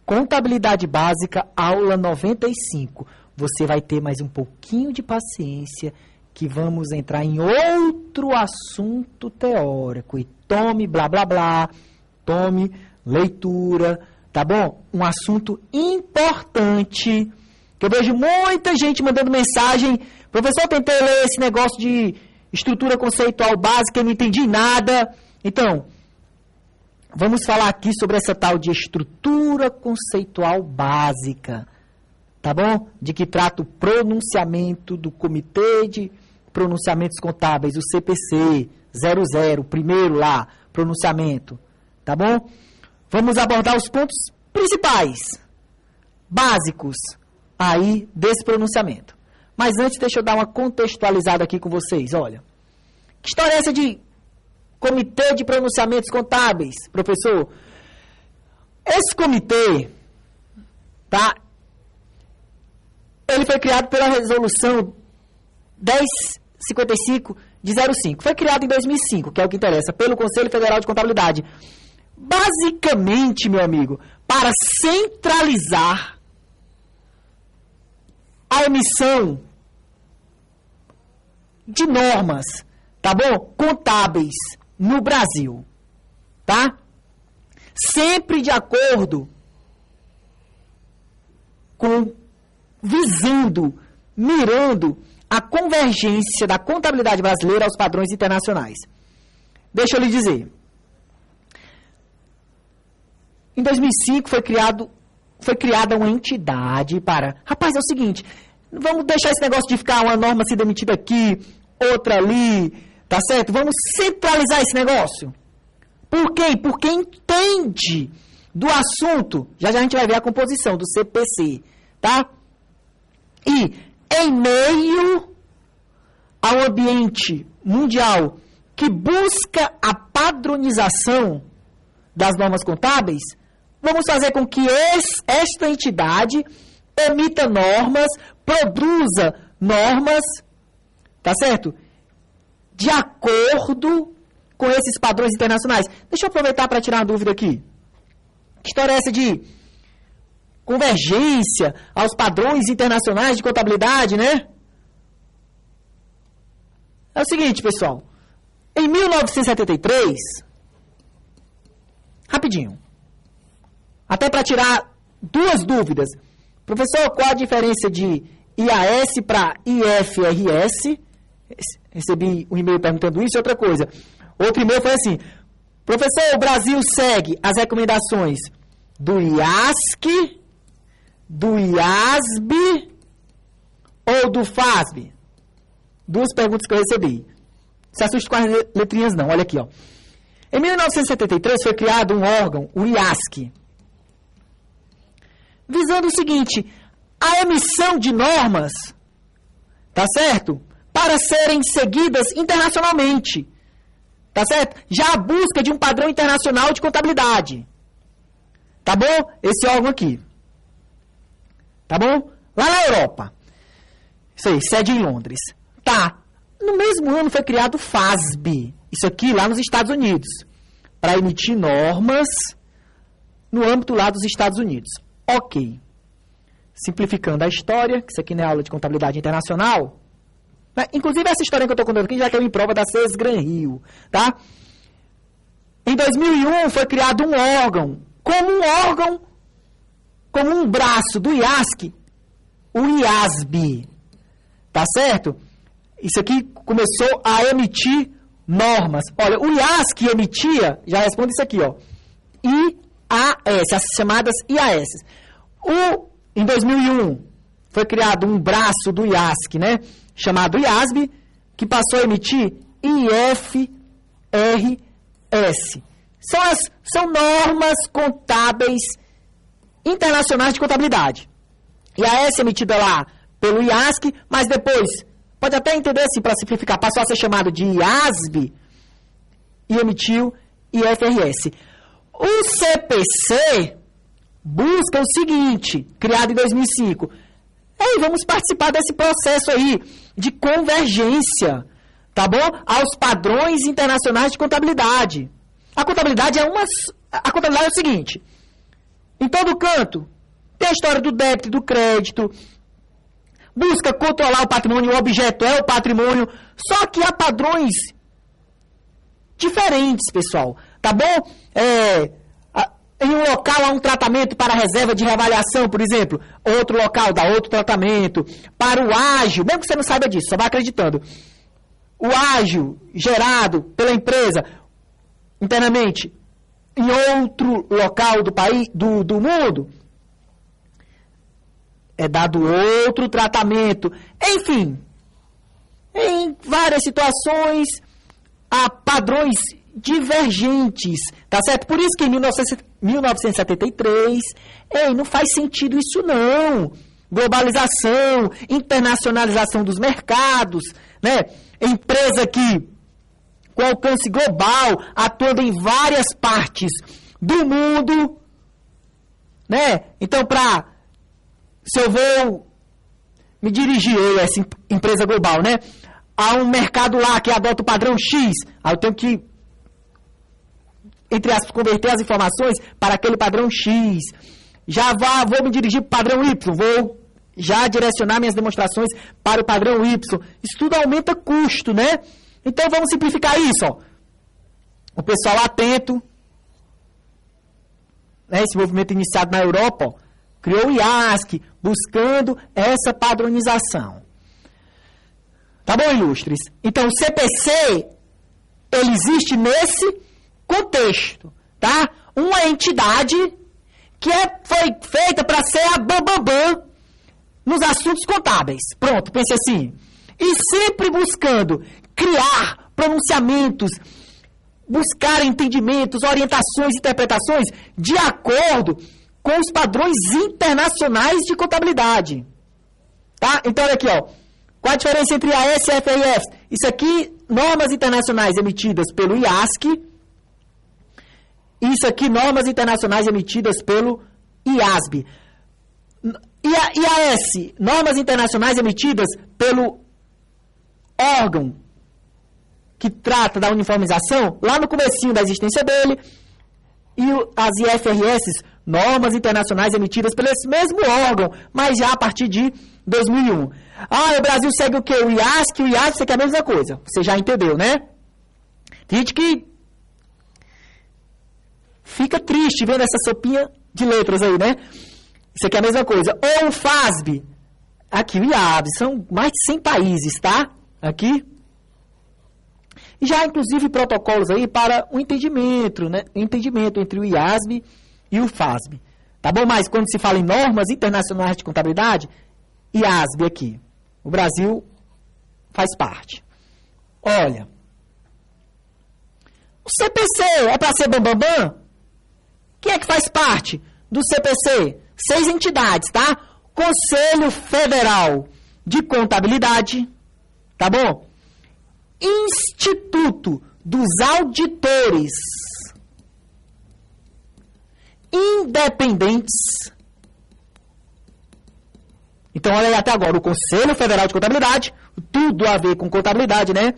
Contabilidade Básica, aula 95. Você vai ter mais um pouquinho de paciência, que vamos entrar em outro assunto teórico. E tome blá, blá, blá, tome leitura, tá bom? Um assunto importante, que eu vejo muita gente mandando mensagem. Professor, eu tentei ler esse negócio de estrutura conceitual básica e não entendi nada. Então, vamos falar aqui sobre essa tal de estrutura conceitual básica, tá bom? De que trata o pronunciamento do Comitê de Pronunciamentos Contábeis, o CPC 00, primeiro lá, pronunciamento, tá bom? Vamos abordar os pontos principais, básicos, aí desse pronunciamento. Mas antes, deixa eu dar uma contextualizada aqui com vocês, olha. Que história é essa de Comitê de Pronunciamentos Contábeis, professor? Esse comitê, tá? Ele foi criado pela resolução 1055 de 05. Foi criado em 2005, que é o que interessa, pelo Conselho Federal de Contabilidade. Basicamente, meu amigo, para centralizar a emissão de normas, tá bom? Contábeis no Brasil, tá? Sempre de acordo com, visando, mirando a convergência da contabilidade brasileira aos padrões internacionais. Deixa eu lhe dizer. Em 2005 foi criada uma entidade para... Rapaz, é o seguinte, vamos deixar esse negócio de ficar uma norma sendo emitida aqui, outra ali, tá certo? Vamos centralizar esse negócio. Por quê? Porque entende do assunto. Já já a gente vai ver a composição do CPC, tá? E em meio ao ambiente mundial que busca a padronização das normas contábeis, vamos fazer com que esta entidade emita normas, produza normas, tá certo? De acordo com esses padrões internacionais. Deixa eu aproveitar para tirar uma dúvida aqui. Que história é essa de convergência aos padrões internacionais de contabilidade, né? É o seguinte, pessoal. Em 1973, rapidinho, até para tirar duas dúvidas. Professor, qual a diferença de IAS para IFRS? Recebi um e-mail perguntando isso e outra coisa. Outro e-mail foi assim: professor, o Brasil segue as recomendações do IASC, do IASB ou do FASB? Duas perguntas que eu recebi. Se assuste com as letrinhas não, olha aqui, ó. Em 1973 foi criado um órgão, o IASC, visando o seguinte: a emissão de normas, tá certo? Para serem seguidas internacionalmente, tá certo? Já a busca de um padrão internacional de contabilidade, tá bom? Esse órgão aqui, tá bom? Lá na Europa, isso aí, sede em Londres, tá? No mesmo ano foi criado o FASB, isso aqui lá nos Estados Unidos, para emitir normas no âmbito lá dos Estados Unidos. Ok. Simplificando a história, que isso aqui não é aula de contabilidade internacional, né? Inclusive essa história que eu estou contando aqui já caiu em prova da Sesgran Rio, tá? Em 2001 foi criado um órgão, como um braço do IASC, o IASB, tá certo? Isso aqui começou a emitir normas. Olha, o IASC emitia, já responde isso aqui, ó, IAS, as chamadas IAS. Em 2001, foi criado um braço do IASC, né, chamado IASB, que passou a emitir IFRS. São normas contábeis internacionais de contabilidade. IAS emitida lá pelo IASC, mas depois, pode até entender assim, para simplificar, passou a ser chamado de IASB e emitiu IFRS. O CPC busca o seguinte, criado em 2005. Ei, vamos participar desse processo aí de convergência, tá bom? Aos padrões internacionais de contabilidade. A contabilidade é o seguinte: Em todo canto. Tem a história do débito e do crédito. Busca controlar o patrimônio, o objeto é o patrimônio. Só que há padrões diferentes, pessoal. Tá bom? Em um local há um tratamento para reserva de reavaliação, por exemplo. Outro local dá outro tratamento. Para o ágio, mesmo que você não saiba disso, só vai acreditando. O ágio gerado pela empresa internamente em outro local do país, do mundo, é dado outro tratamento. Enfim, em várias situações há padrões divergentes, tá certo? Por isso que em 1973, não faz sentido isso não. Globalização, internacionalização dos mercados, né? Empresa que com alcance global, atuando em várias partes do mundo, né? Então, se eu vou me dirigir a essa empresa global, né? Há um mercado lá que adota o padrão X, aí eu tenho que, entre aspas, converter as informações para aquele padrão X. Vou me dirigir para o padrão Y, vou já direcionar minhas demonstrações para o padrão Y. Isso tudo aumenta custo, né? Então vamos simplificar isso, ó. O pessoal atento, né, esse movimento iniciado na Europa, ó, criou o IASC, buscando essa padronização. Tá bom, ilustres? Então o CPC, ele existe nesse contexto, tá? Uma entidade que foi feita para ser a bambambam nos assuntos contábeis. Pronto, pense assim. E sempre buscando criar pronunciamentos, buscar entendimentos, orientações, interpretações de acordo com os padrões internacionais de contabilidade. Tá? Então, olha aqui, ó. Qual a diferença entre AS e FRS? Isso aqui, normas internacionais emitidas pelo IASC. Isso aqui, normas internacionais emitidas pelo IASB. IAS, normas internacionais emitidas pelo órgão que trata da uniformização, lá no comecinho da existência dele, e as IFRS, normas internacionais emitidas pelo esse mesmo órgão, mas já a partir de 2001. O Brasil segue o quê? O IASC, o IASB, isso aqui é a mesma coisa. Você já entendeu, né? Tem gente que fica triste vendo essa sopinha de letras aí, né? Isso aqui é a mesma coisa. Ou o FASB, aqui o IASB, são mais de 100 países, tá? Aqui. E já, inclusive, protocolos aí para o entendimento, né? O entendimento entre o IASB e o FASB. Tá bom? Mas quando se fala em normas internacionais de contabilidade, IASB aqui. O Brasil faz parte. Olha. O CPC é para ser bambambam? Quem é que faz parte do CPC? 6 entidades, tá? Conselho Federal de Contabilidade, tá bom? Instituto dos Auditores Independentes. Então, olha aí até agora, o Conselho Federal de Contabilidade, tudo a ver com contabilidade, né?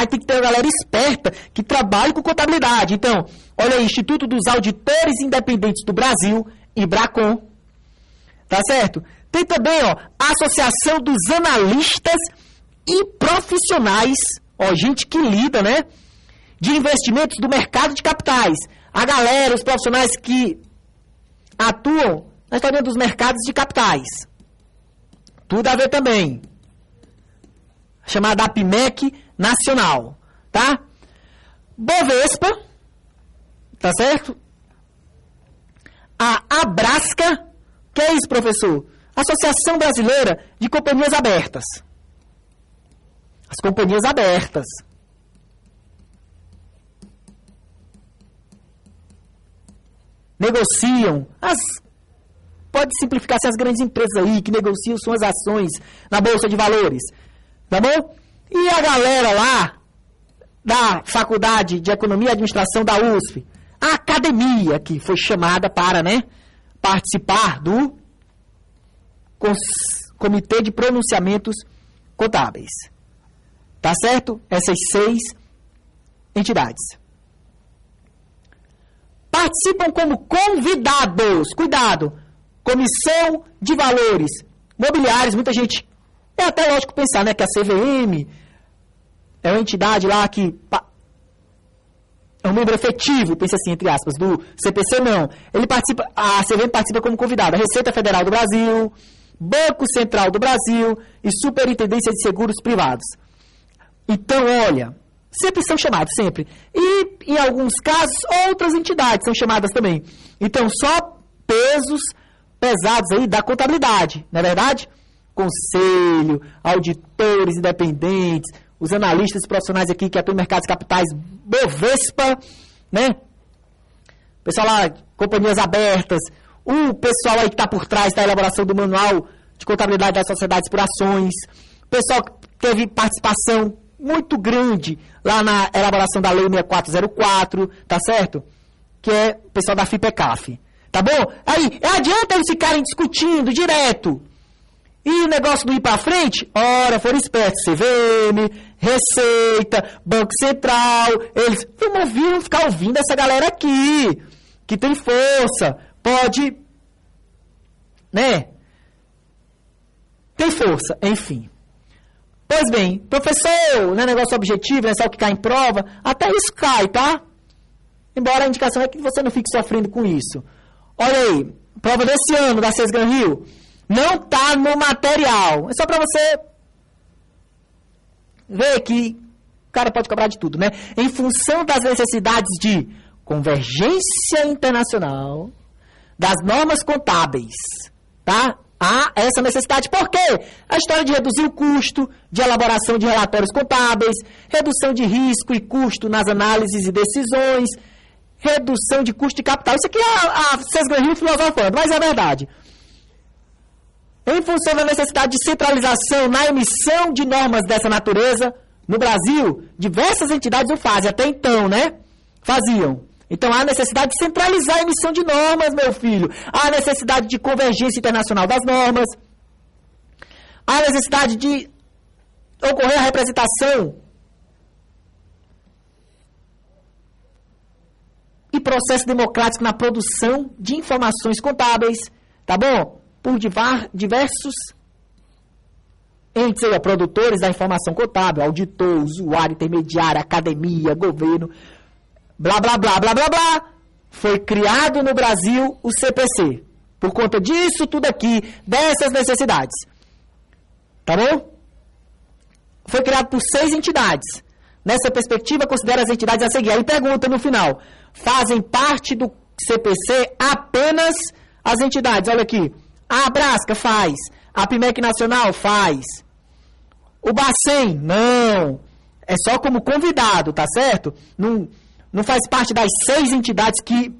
Tem que ter uma galera esperta que trabalhe com contabilidade. Então, olha aí, Instituto dos Auditores Independentes do Brasil, IBRACON, tá certo? Tem também, ó, a Associação dos Analistas e Profissionais, ó, gente que lida, né, de investimentos do mercado de capitais. A galera, os profissionais que atuam na história dos mercados de capitais. Tudo a ver também. Chamada APMEC Nacional, tá? Bovespa, tá certo? A Abrasca, que é isso, professor? Associação Brasileira de Companhias Abertas. As companhias abertas. Negociam. Pode simplificar assim, as grandes empresas aí que negociam suas ações na Bolsa de Valores. Tá bom? E a galera lá da Faculdade de Economia e Administração da USP, a academia que foi chamada para, né, participar do Comitê de Pronunciamentos Contábeis. Tá certo? Essas 6 entidades. participam como convidados. Cuidado! Comissão de Valores Mobiliários. Muita gente... É até lógico pensar, né, que a CVM é uma entidade lá que... É um membro efetivo, pensa assim, entre aspas, do CPC, não. A CVM participa como convidada. Receita Federal do Brasil, Banco Central do Brasil e Superintendência de Seguros Privados. Então, olha, sempre são chamados, sempre. E, em alguns casos, outras entidades são chamadas também. Então, só pesos pesados aí da contabilidade, não é verdade? Conselho, auditores independentes, os analistas profissionais aqui que atuam em mercados capitais, Bovespa, né? Pessoal lá, companhias abertas, o pessoal aí que está por trás da elaboração do manual de contabilidade das sociedades por ações, o pessoal que teve participação muito grande lá na elaboração da Lei 6404, tá certo? Que é o pessoal da FIPECAF, tá bom? Aí, adianta eles ficarem discutindo direto e o negócio não ir para frente? Ora, foram espertos, CVM, Receita, Banco Central, eles vão ficar ouvindo essa galera aqui, que tem força, pode, né? Tem força, enfim. Pois bem, professor, não é negócio objetivo, não é só o que cai em prova, até isso cai, tá? Embora a indicação é que você não fique sofrendo com isso. Olha aí, prova desse ano da Sesgan Rio, não tá no material. É só para você ver que o cara pode cobrar de tudo, né? Em função das necessidades de convergência internacional, das normas contábeis, tá? Há essa necessidade. Por quê? A história de reduzir o custo de elaboração de relatórios contábeis, redução de risco e custo nas análises e decisões, redução de custo de capital. Isso aqui é a Sesgan Rio filosofando, mas é verdade. Em função da necessidade de centralização na emissão de normas dessa natureza, no Brasil, diversas entidades o fazem, até então, né? Faziam. Então, há necessidade de centralizar a emissão de normas, meu filho. Há necessidade de convergência internacional das normas. Há necessidade de ocorrer a representação e processo democrático na produção de informações contábeis, tá bom? Por diversos entes, produtores da informação contábil, auditor, usuário, intermediário, academia, governo, blá, blá, blá, blá, blá, blá. Foi criado no Brasil o CPC. Por conta disso, tudo aqui, dessas necessidades. Tá bom? Foi criado por 6 entidades. Nessa perspectiva, considera as entidades a seguir. Aí pergunta no final, fazem parte do CPC apenas as entidades? Olha aqui. A Abrasca faz. A PIMEC Nacional faz. O Bacen, não. É só como convidado, tá certo? Não faz parte das 6 entidades que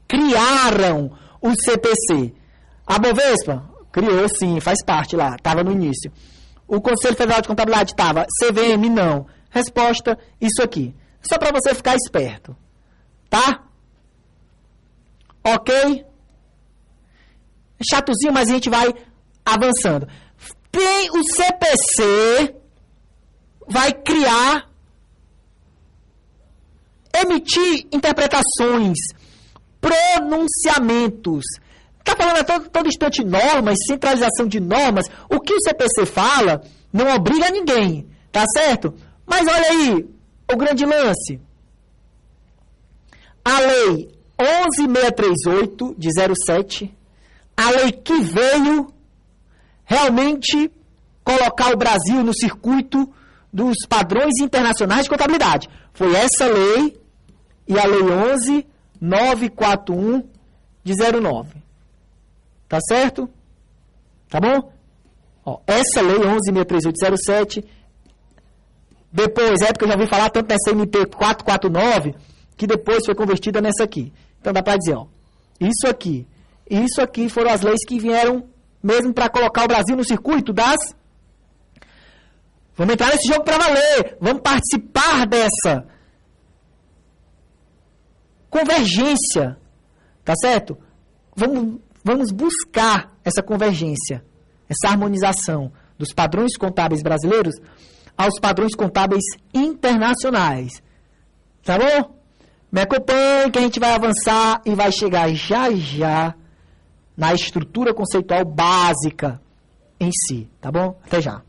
criaram o CPC. A Bovespa criou, sim, faz parte lá. Estava no início. O Conselho Federal de Contabilidade estava. CVM, não. Resposta, isso aqui. Só para você ficar esperto. Tá? Ok? Chatozinho, mas a gente vai avançando. Tem o CPC, vai criar, emitir interpretações, pronunciamentos. Está falando a todo instante normas, centralização de normas. O que o CPC fala não obriga ninguém, tá certo? Mas olha aí, o grande lance. A lei 11.638, de 07, a lei que veio realmente colocar o Brasil no circuito dos padrões internacionais de contabilidade. Foi essa lei e a lei 11.941, de 09. Tá certo? Tá bom? Ó, essa lei 11.638, de 07, depois, época eu já ouvi falar tanto nessa MP 449, que depois foi convertida nessa aqui. Então dá para dizer, ó, isso aqui foram as leis que vieram mesmo para colocar o Brasil no circuito das... Vamos entrar nesse jogo para valer, vamos participar dessa convergência, tá certo? Vamos buscar essa convergência, essa harmonização dos padrões contábeis brasileiros aos padrões contábeis internacionais, tá bom? Me acompanhe que a gente vai avançar e vai chegar já já na estrutura conceitual básica em si, tá bom? Até já.